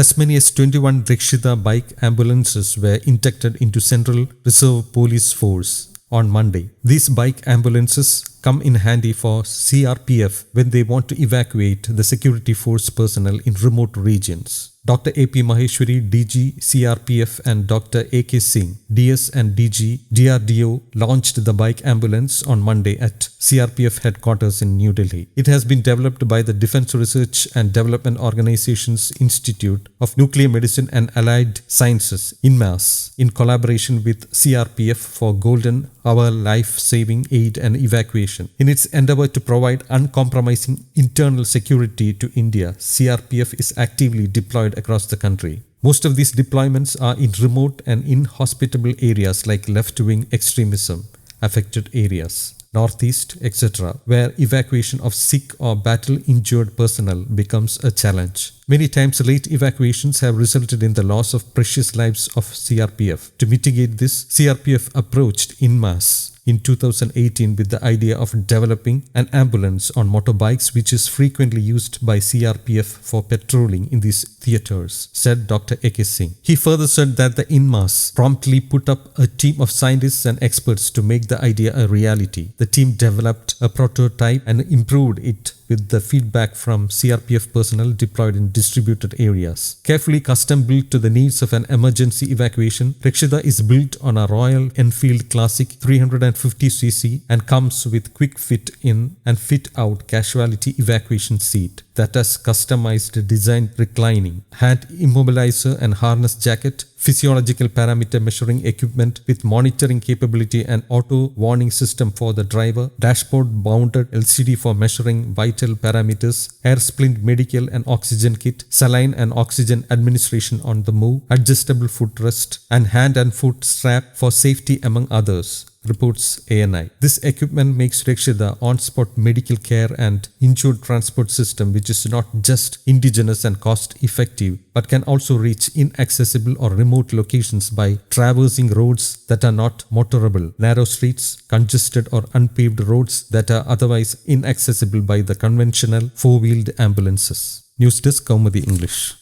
As many as 21 Rakshita bike ambulances were inducted into Central Reserve Police Force on Monday. These bike ambulances come in handy for CRPF when they want to evacuate the security force personnel in remote regions. Dr. A.P. Maheshwari, DG, CRPF and Dr. A.K. Singh, DS and DG, DRDO launched the bike ambulance on Monday at CRPF headquarters in New Delhi. It has been developed by the Defense Research and Development Organization's Institute of Nuclear Medicine and Allied Sciences, INMAS, in collaboration with CRPF for Golden Hour life-saving aid and evacuation. In its endeavor to provide uncompromising internal security to India, CRPF is actively deployed across the country. Most of these deployments are in remote and inhospitable areas like left-wing extremism affected areas, northeast, etc., where evacuation of sick or battle-injured personnel becomes a challenge. Many times late evacuations have resulted in the loss of precious lives of CRPF. To mitigate this, CRPF approached INMAS in 2018 with the idea of developing an ambulance on motorbikes which is frequently used by CRPF for patrolling in these theatres, said Dr. A.K. Singh. He further said that the INMAS promptly put up a team of scientists and experts to make the idea a reality. The team developed a prototype and improved it with the feedback from CRPF personnel deployed in distributed areas. Carefully custom built to the needs of an emergency evacuation, Rakshita is built on a Royal Enfield Classic 350cc and comes with quick fit in and fit out casualty evacuation seat that has customized design reclining, hand immobilizer and harness jacket, physiological parameter measuring equipment with monitoring capability and auto warning system for the driver, dashboard mounted LCD for measuring vital parameters, air splint medical and oxygen kit, saline and oxygen administration on the move, adjustable footrest and hand and foot strap for safety among others, reports ANI. This equipment makes Rakshita on-spot medical care and insured transport system which is not just indigenous and cost-effective but can also reach inaccessible or remote locations by traversing roads that are not motorable, narrow streets, congested or unpaved roads that are otherwise inaccessible by the conventional four-wheeled ambulances. News Desk, Kaumudy English.